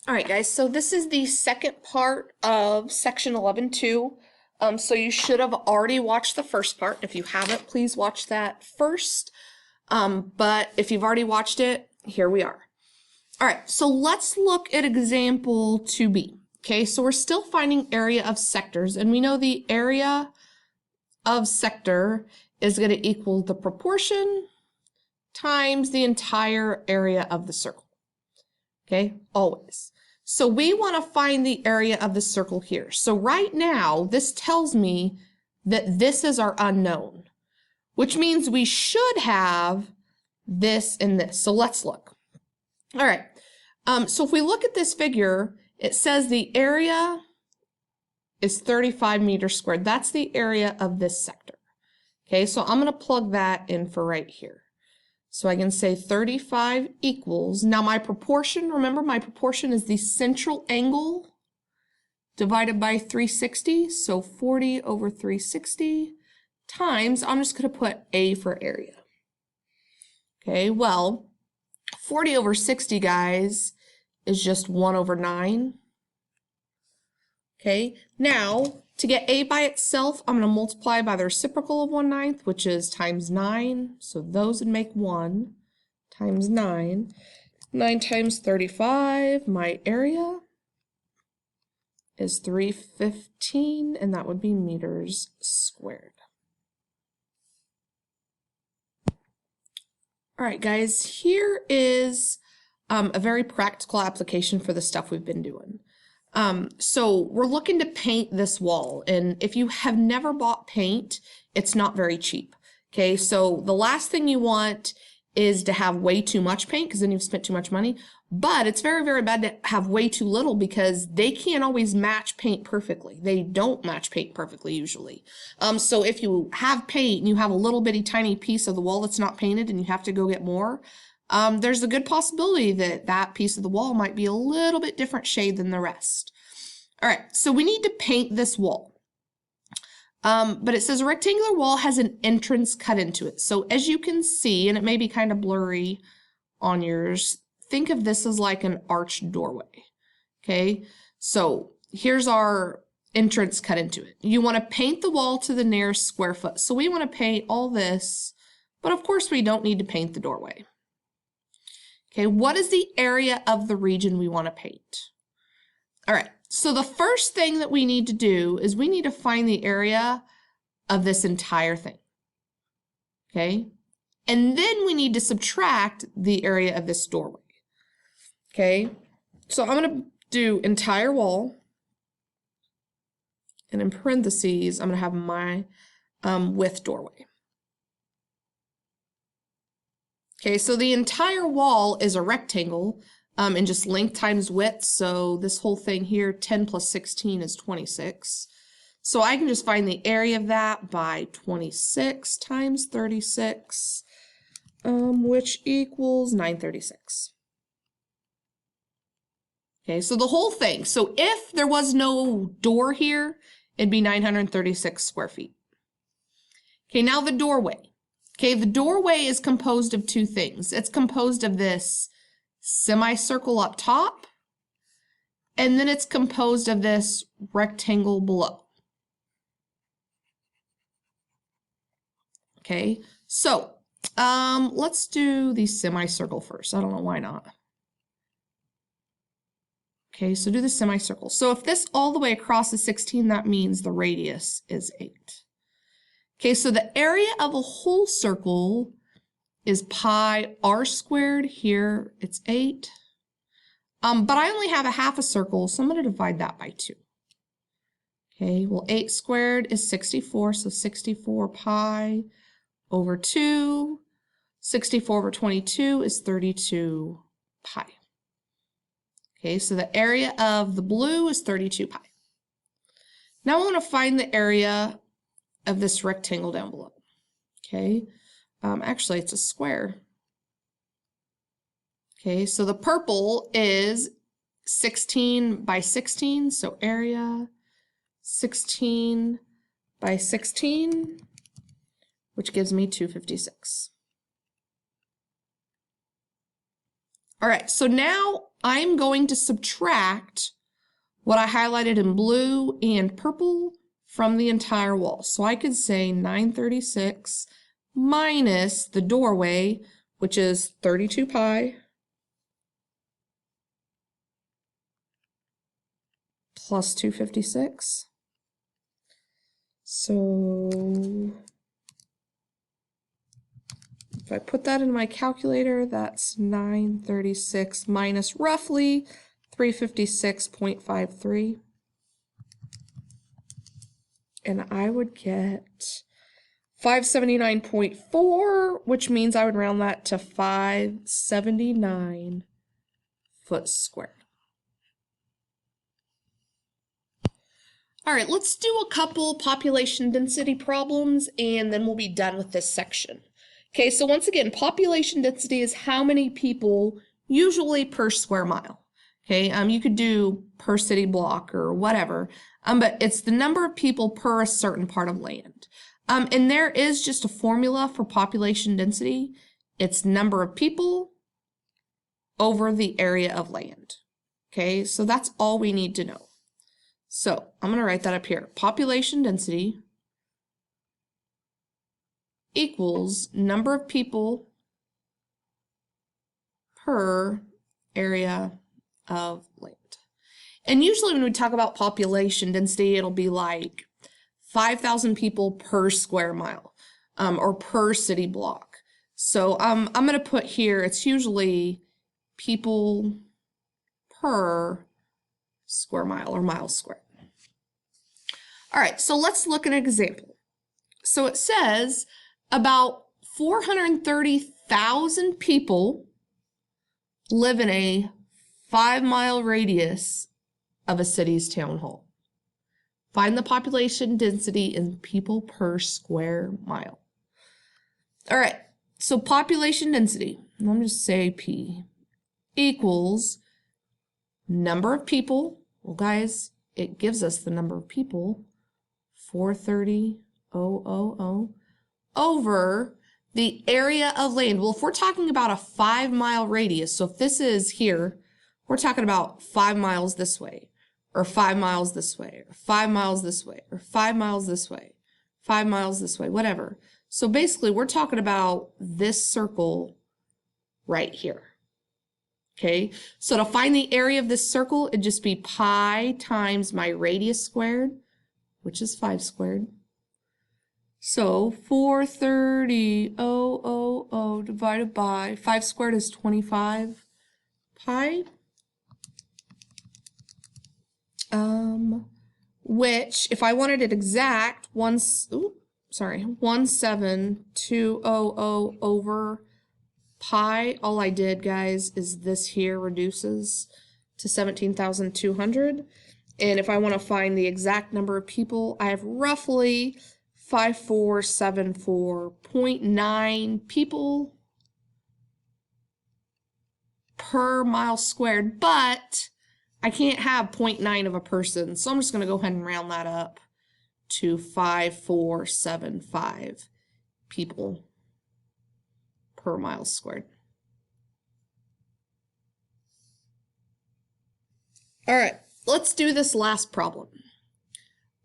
All right, guys, so this is the second part of section 11.2. So you should have already watched the first part. If you haven't, please watch that first. But if you've already watched it, here we are. All right, so let's look at example 2b. Okay, so we're still finding area of sectors, and we know the area of sector is going to equal the proportion times the entire area of the circle. Okay, always. So we want to find the area of the circle here. So right now, this tells me that this is our unknown, which means we should have this and this. So let's look. All right, so if we look at this figure, it says the area is 35 meters squared. That's the area of this sector. Okay, so I'm going to plug that in for right here. So I can say 35 equals, now my proportion, remember my proportion is the central angle divided by 360, so 40 over 360 times, I'm just going to put A for area. Okay, well, 40 over 60, guys, is just 1 over 9. Okay, now to get A by itself, I'm going to multiply by the reciprocal of 1/9, which is times 9. So those would make 1 times 9. 9 times 35, my area is 315, and that would be meters squared. All right, guys, here is a very practical application for the stuff we've been doing. So we're looking to paint this wall, and if you have never bought paint, it's not very cheap. Okay, so the last thing you want is to have way too much paint, because then you've spent too much money, but it's very, very bad to have way too little because they can't always match paint perfectly. They don't match paint perfectly usually. So if you have paint and you have a little bitty tiny piece of the wall that's not painted and you have to go get more, there's a good possibility that that piece of the wall might be a little bit different shade than the rest. All right, so we need to paint this wall. But it says a rectangular wall has an entrance cut into it. So as you can see, and it may be kind of blurry on yours, think of this as like an arched doorway. Okay, so here's our entrance cut into it. You want to paint the wall to the nearest square foot. So we want to paint all this, but of course we don't need to paint the doorway. Okay, what is the area of the region we want to paint? All right, so the first thing that we need to do is we need to find the area of this entire thing. Okay, and then we need to subtract the area of this doorway. Okay, so I'm going to do entire wall, and in parentheses, I'm going to have my width doorway. Okay, so the entire wall is a rectangle and just length times width. So this whole thing here, 10 plus 16 is 26. So I can just find the area of that by 26 times 36, which equals 936. Okay, so the whole thing. So if there was no door here, it'd be 936 square feet. Okay, now the doorway. Okay, the doorway is composed of two things. It's composed of this semicircle up top, and then it's composed of this rectangle below. Okay, so let's do the semicircle first. I don't know why not. Okay, so do the semicircle. So if this all the way across is 16, that means the radius is 8. Okay, so the area of a whole circle is pi r squared. Here it's 8. But I only have a half a circle, so I'm going to divide that by 2. Okay, well 8 squared is 64, so 64 pi over 2. 64 over 22 is 32 pi. Okay, so the area of the blue is 32 pi. Now I want to find the area of this rectangle down below. Okay, actually it's a square. Okay, so the purple is 16 by 16, so area 16 by 16, which gives me 256. All right, so now I'm going to subtract what I highlighted in blue and purple from the entire wall. So I could say 936 minus the doorway, which is 32 pi, plus 256. So if I put that in my calculator, that's 936 minus roughly 356.53. And I would get 579.4, which means I would round that to 579 foot squared. All right, let's do a couple population density problems and then we'll be done with this section. Okay, so once again, population density is how many people usually per square mile. Okay, you could do per city block or whatever, but it's the number of people per a certain part of land. And there is just a formula for population density. It's number of people over the area of land. Okay, so that's all we need to know. So I'm going to write that up here. Population density equals number of people per area of land. And usually when we talk about population density, it'll be like 5,000 people per square mile, or per city block. So I'm going to put here, it's usually people per square mile or mile squared. All right, so let's look at an example. So it says about 430,000 people live in a 5-mile radius of a city's town hall. Find the population density in people per square mile. All right, so population density, let me just say P, equals number of people. Well, guys, it gives us the number of people, 430,000, over the area of land. Well, if we're talking about a 5-mile radius, so if this is here, we're talking about 5 miles this way, or 5 miles this way, or 5 miles this way, or 5 miles this way, 5 miles this way, whatever. So basically, we're talking about this circle right here. Okay, so to find the area of this circle, it'd just be pi times my radius squared, which is 5 squared. So 430,000 divided by 5 squared is 25 pi. Which, if I wanted it exact, 17200 over pi, all I did, guys, is this here reduces to 17,200. And if I want to find the exact number of people, I have roughly 5474.9 people per mile squared, but I can't have 0.9 of a person, so I'm just going to go ahead and round that up to 5475 people per mile squared. All right, let's do this last problem.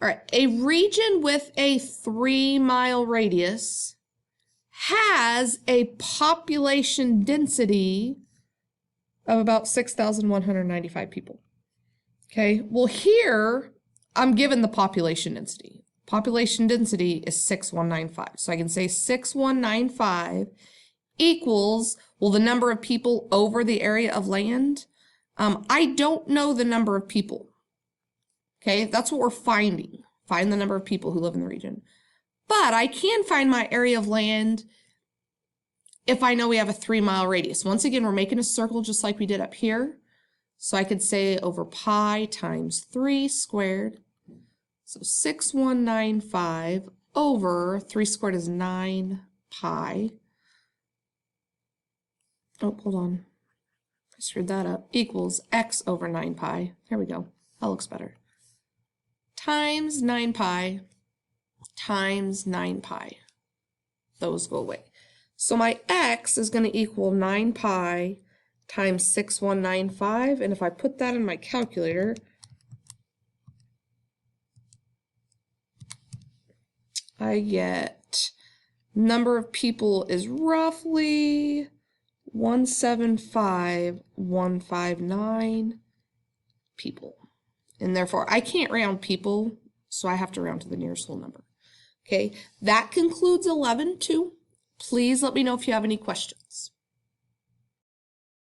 All right, a region with a 3-mile radius has a population density of about 6,195 people. Okay, well here I'm given the population density. Population density is 6195. So I can say 6195 equals, well, the number of people over the area of land. I don't know the number of people. Okay, that's what we're finding. Find the number of people who live in the region. But I can find my area of land if I know we have a 3-mile radius. Once again, we're making a circle just like we did up here. So I could say over pi times 3 squared. So 6195 over 3 squared is 9 pi. Oh, hold on. I screwed that up. Equals x over 9 pi. Here we go. That looks better. Times 9 pi times 9 pi. Those go away. So my x is going to equal 9 pi times 6195. And if I put that in my calculator, I get number of people is roughly 175,159 people. And therefore, I can't round people, so I have to round to the nearest whole number. Okay, that concludes 11-2. Please let me know if you have any questions.